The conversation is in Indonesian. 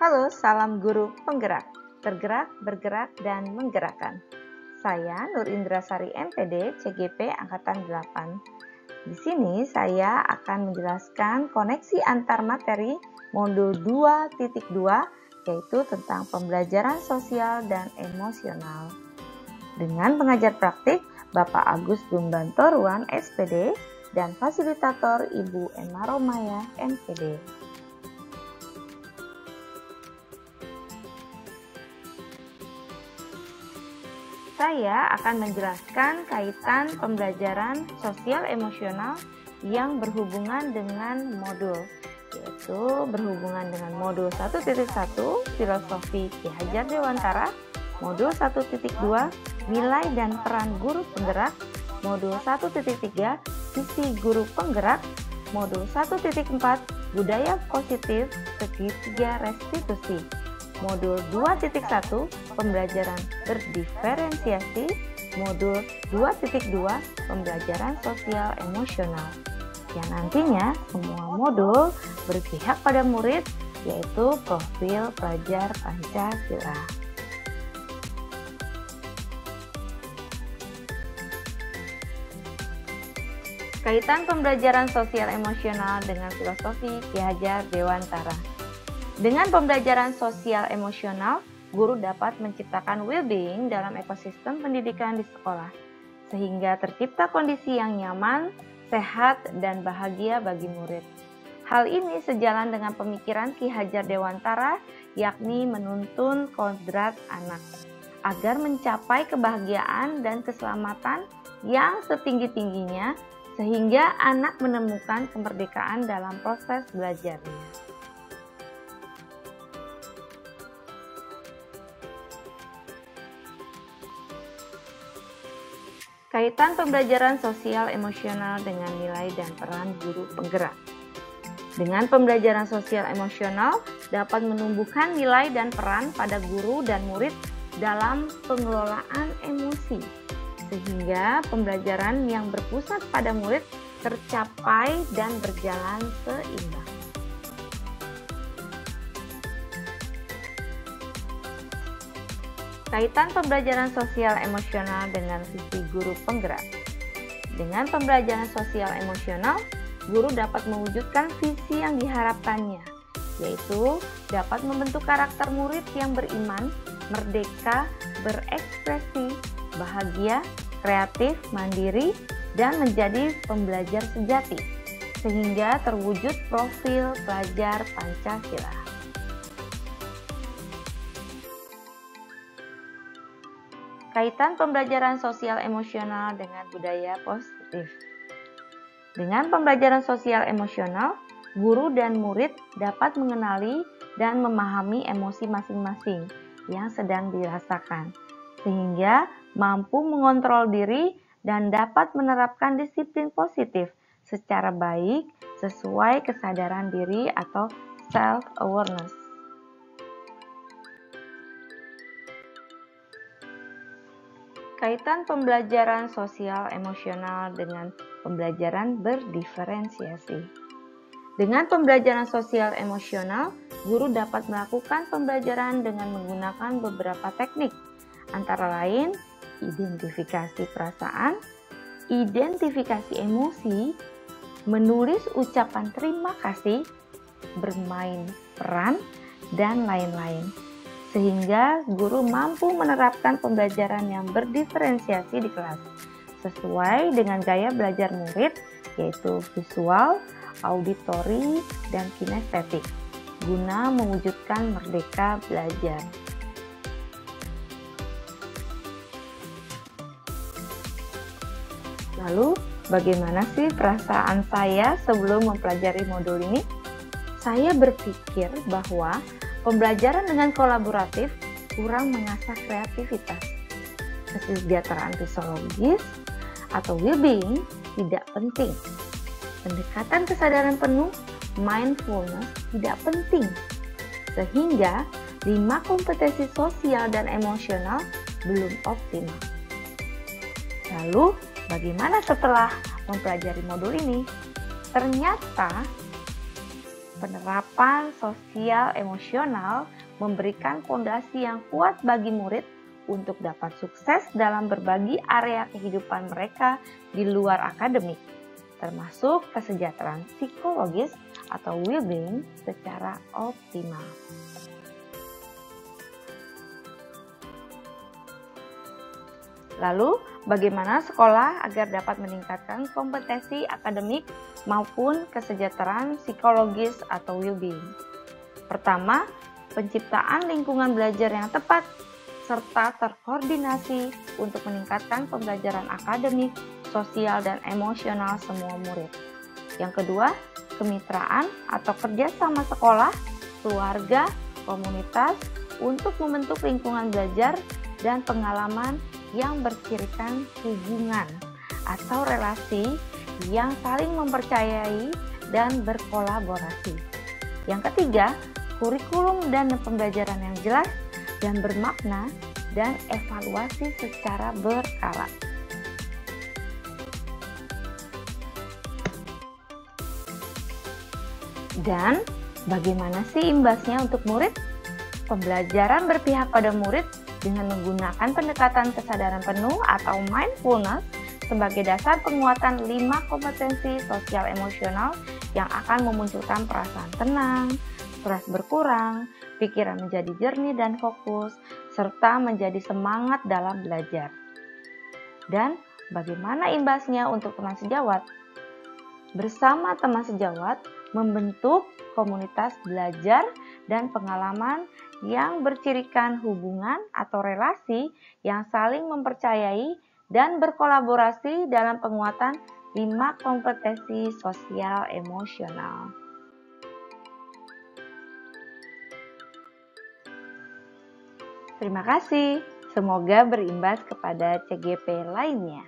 Halo, salam guru penggerak, tergerak, bergerak, dan menggerakkan. Saya Nur Indrasari MPD, CGP Angkatan 8. Di sini saya akan menjelaskan koneksi antar materi modul 2.2, yaitu tentang pembelajaran sosial dan emosional. Dengan pengajar praktik Bapak Agus Gumbantoruan, SPD, dan fasilitator Ibu Emma Romaya, MPD. Saya akan menjelaskan kaitan pembelajaran sosial emosional yang berhubungan dengan modul, yaitu berhubungan dengan modul 1.1 Filosofi Ki Hajar Dewantara, modul 1.2 Nilai dan Peran Guru Penggerak, modul 1.3 Sisi Guru Penggerak, modul 1.4 Budaya Positif Segitiga Restitusi, modul 2.1 Pembelajaran Berdiferensiasi, modul 2.2 Pembelajaran Sosial Emosional, yang nantinya semua modul berpihak pada murid, yaitu profil pelajar Pancasila. Kaitan pembelajaran sosial emosional dengan filosofi Ki Hajar Dewantara. Dengan pembelajaran sosial emosional, guru dapat menciptakan well-being dalam ekosistem pendidikan di sekolah, sehingga tercipta kondisi yang nyaman, sehat, dan bahagia bagi murid. Hal ini sejalan dengan pemikiran Ki Hajar Dewantara, yakni menuntun kodrat anak, agar mencapai kebahagiaan dan keselamatan yang setinggi-tingginya, sehingga anak menemukan kemerdekaan dalam proses belajarnya. Kaitan pembelajaran sosial emosional dengan nilai dan peran guru penggerak. Dengan pembelajaran sosial emosional dapat menumbuhkan nilai dan peran pada guru dan murid dalam pengelolaan emosi, sehingga pembelajaran yang berpusat pada murid tercapai dan berjalan seimbang. Kaitan pembelajaran sosial emosional dengan visi guru penggerak. Dengan pembelajaran sosial emosional, guru dapat mewujudkan visi yang diharapkannya, yaitu dapat membentuk karakter murid yang beriman, merdeka, berekspresi, bahagia, kreatif, mandiri, dan menjadi pembelajar sejati, sehingga terwujud profil pelajar Pancasila. Kaitan pembelajaran sosial emosional dengan budaya positif. Dengan pembelajaran sosial emosional, guru dan murid dapat mengenali dan memahami emosi masing-masing yang sedang dirasakan, sehingga mampu mengontrol diri dan dapat menerapkan disiplin positif secara baik sesuai kesadaran diri atau self-awareness. Kaitan pembelajaran sosial emosional dengan pembelajaran berdiferensiasi. Dengan pembelajaran sosial emosional, guru dapat melakukan pembelajaran dengan menggunakan beberapa teknik, antara lain identifikasi perasaan, identifikasi emosi, menulis ucapan terima kasih, bermain peran, dan lain-lain. Sehingga guru mampu menerapkan pembelajaran yang berdiferensiasi di kelas, sesuai dengan gaya belajar murid, yaitu visual, auditori, dan kinestetik, guna mewujudkan merdeka belajar. Lalu, bagaimana sih perasaan saya sebelum mempelajari modul ini? Saya berpikir bahwa pembelajaran dengan kolaboratif kurang mengasah kreativitas. Kesejahteraan psikologis atau well-being tidak penting. Pendekatan kesadaran penuh, mindfulness, tidak penting. Sehingga 5 kompetensi sosial dan emosional belum optimal. Lalu, bagaimana setelah mempelajari modul ini? Ternyata Penerapan sosial emosional memberikan fondasi yang kuat bagi murid untuk dapat sukses dalam berbagi area kehidupan mereka di luar akademik, termasuk kesejahteraan psikologis atau well-being secara optimal. Lalu, bagaimana sekolah agar dapat meningkatkan kompetensi akademik maupun kesejahteraan psikologis atau well-being? Pertama, penciptaan lingkungan belajar yang tepat serta terkoordinasi untuk meningkatkan pembelajaran akademik, sosial, dan emosional semua murid. Yang kedua, kemitraan atau kerjasama sekolah, keluarga, komunitas untuk membentuk lingkungan belajar dan pengalaman yang bercirikan hubungan atau relasi yang saling mempercayai dan berkolaborasi. Yang ketiga, kurikulum dan pembelajaran yang jelas dan bermakna dan evaluasi secara berkala. Dan bagaimana sih imbasnya untuk murid? Pembelajaran berpihak pada murid dengan menggunakan pendekatan kesadaran penuh atau mindfulness sebagai dasar penguatan 5 kompetensi sosial emosional yang akan memunculkan perasaan tenang, stres berkurang, pikiran menjadi jernih dan fokus, serta menjadi semangat dalam belajar. Dan bagaimana imbasnya untuk teman sejawat? Bersama teman sejawat, membentuk komunitas belajar dan pengalaman yang bercirikan hubungan atau relasi yang saling mempercayai dan berkolaborasi dalam penguatan 5 kompetensi sosial emosional. Terima kasih, semoga berimbas kepada CGP lainnya.